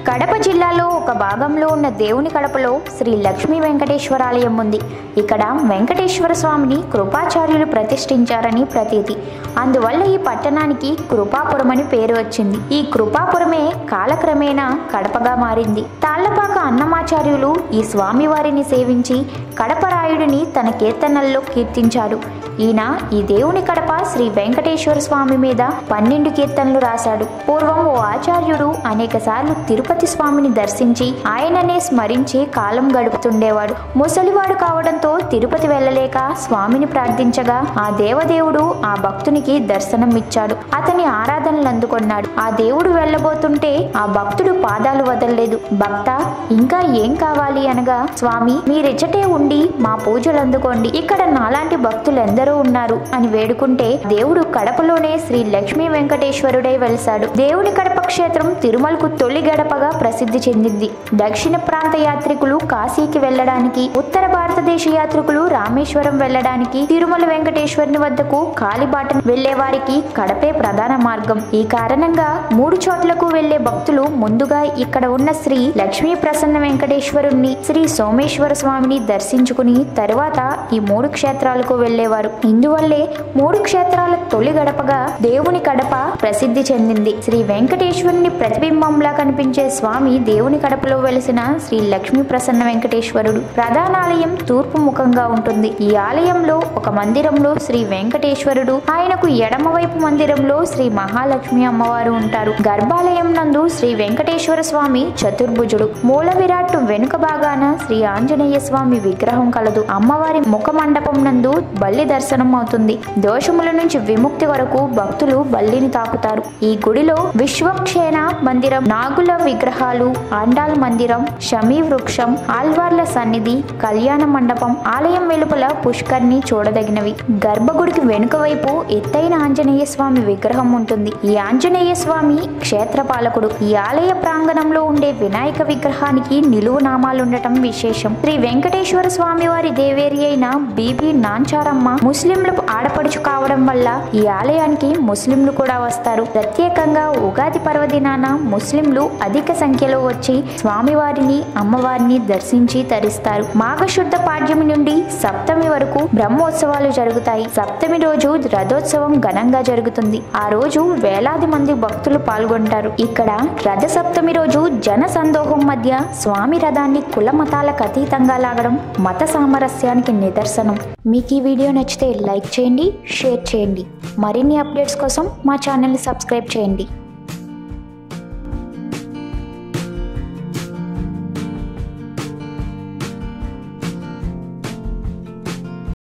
కడప జిల్లాలో ఒక భాగంలో ఉన్న దేవుని కడపలో శ్రీ లక్ష్మీ వెంకటేశ్వర ఆలయం ఉంది. ఇక్కడ వెంకటేశ్వర స్వామిని కృపాచార్యులు ప్రతిష్ఠించారని ప్రతీతి. అందువల్ల ఈ పట్టణానికి కృపాపురం అని పేరు వచ్చింది. ఈ కృపాపురమే కాలక్రమేణా కడపగా మారింది. తాళ్లపాక అన్నమాచార్యులు ఈ స్వామివారిని సేవించి కడపరాయుడిని తన కీర్తనల్లో కీర్తించాడు. ఈయన ఈ దేవుని కడప శ్రీ వెంకటేశ్వర స్వామి మీద 12 కీర్తనలు రాశాడు. పూర్వం ఓ ఆచార్యుడు అనేకసార్లు తిరుపతి స్వామిని దర్శించి ఆయననే స్మరించి కాలం గడుపుతుండేవాడు. ముసలివాడు కావడంతో తిరుపతి వెళ్ళలేక స్వామిని ప్రార్థించగా ఆ దేవదేవుడు ఆ భక్తునికి దర్శనం ఇచ్చాడు. అతని ఆరాధనలు అందుకొన్నాడు. ఆ దేవుడు వెళ్ళబోతుంటే ఆ భక్తుడు పాదాలు వదలలేదు. భక్త, ఇంకా ఏం కావాలి అనగా, స్వామి మీరిచ్చటే ఉండి మా పూజలు అందుకోండి, ఇక్కడ నాలాంటి భక్తులు ఎందరో ఉన్నారు అని వేడుకుంటే దేవుడు కడపలోనే శ్రీ లక్ష్మీ వెంకటేశ్వరుడై వెలిశాడు. దేవుని కడప క్షేత్రం తిరుమలకు తొలి గడపగా ప్రసిద్ధి చెందింది. దక్షిణ ప్రాంత యాత్రికులు కాశీకి వెళ్లడానికి, ఉత్తర భారతదేశ యాత్రికులు రామేశ్వరం వెళ్లడానికి, తిరుమల వెంకటేశ్వరుని వద్దకు కాలిబాటను వెళ్లే వారికి కడపే ప్రధాన మార్గం. ఈ కారణంగా 3 చోట్లకు వెళ్లే భక్తులు ముందుగా ఇక్కడ ఉన్న శ్రీ లక్ష్మీ ప్రసన్న వెంకటేశ్వరుణ్ణి, శ్రీ సోమేశ్వర స్వామిని దర్శించుకుని తరువాత ఈ 3 క్షేత్రాలకు వెళ్లేవారు. ఇందువల్లే 3 క్షేత్రాల తొలి గడపగా దేవుని కడప ప్రసిద్ధి చెందింది. శ్రీ వెంకటేశ్వరుని ప్రతిబింబంలా కనిపించే స్వామి దేవుని కడపలో వెలిసిన శ్రీ లక్ష్మీ ప్రసన్న వెంకటేశ్వరుడు. ప్రధానాలయం తూర్పు ముఖంగా ఉంటుంది. ఈ ఆలయంలో ఒక మందిరంలో శ్రీ వెంకటేశ్వరుడు, ఆయనకు ఎడమవైపు మందిరంలో శ్రీ మహాలక్ష్మి అమ్మవారు ఉంటారు. గర్భాలయం నందు శ్రీ వెంకటేశ్వర స్వామి చతుర్భుజుడు. మూల విరాట్టు వెనుక భాగాన శ్రీ ఆంజనేయ స్వామి విగ్రహం కలదు. అమ్మవారి ముఖ మండపం నందు బల్లి దర్శనం అవుతుంది. దోషముల నుంచి విముక్తి వరకు భక్తులు బల్లిని తాకుతారు. ఈ గుడిలో విశ్వక్షేణ మందిరం, నాగుల విగ్రహాలు, ఆండాల్ మందిరం, షమీ వృక్షం, ఆల్వార్ల సన్నిధి, కళ్యాణ మండపం, ఆలయం వెలుపల పుష్కర్ని చూడదగినవి. గర్భగుడికి వెనుక వైపు ఎత్తైన ఆంజనేయ స్వామి విగ్రహం ఉంటుంది. ఈ ఆంజనేయ స్వామి క్షేత్రపాలకుడు. ఈ ఆలయ ప్రాంగణంలో ఉండే వినాయక విగ్రహానికి నిలువు నామాలుండటం విశేషం. శ్రీ వెంకటేశ్వర స్వామి వారి దేవేరి అయిన బీబీ నాంచారమ్మ ముస్లింలకు ఆడపడుచు కావడం వల్ల ఈ ఆలయానికి ముస్లింలు కూడా వస్తారు. ప్రత్యేకంగా ఉగాది పర్వదినాన ముస్లింలు అధిక సంఖ్యలో వచ్చి స్వామివారిని, అమ్మవారిని దర్శించి తరిస్తారు. మాఘశుద్ధ పాడ్యమి నుండి సప్తమి వరకు బ్రహ్మోత్సవాలు జరుగుతాయి. సప్తమి రోజు రథోత్సవం ఘనంగా జరుగుతుంది. ఆ రోజు వేలాది మంది భక్తులు పాల్గొంటారు. ఇక్కడ రథ సప్తమి రోజు జన సందోహం మధ్య స్వామి రథాన్ని కుల మతాలకు అతీతంగా లాగడం మత సామరస్యానికి నిదర్శనం. మీకు ఈ వీడియో నచ్చితే లైక్ చేయండి, షేర్ చేయండి. మరిన్ని అప్డేట్స్ కోసం మా ఛానల్ని సబ్స్క్రైబ్ చేయండి.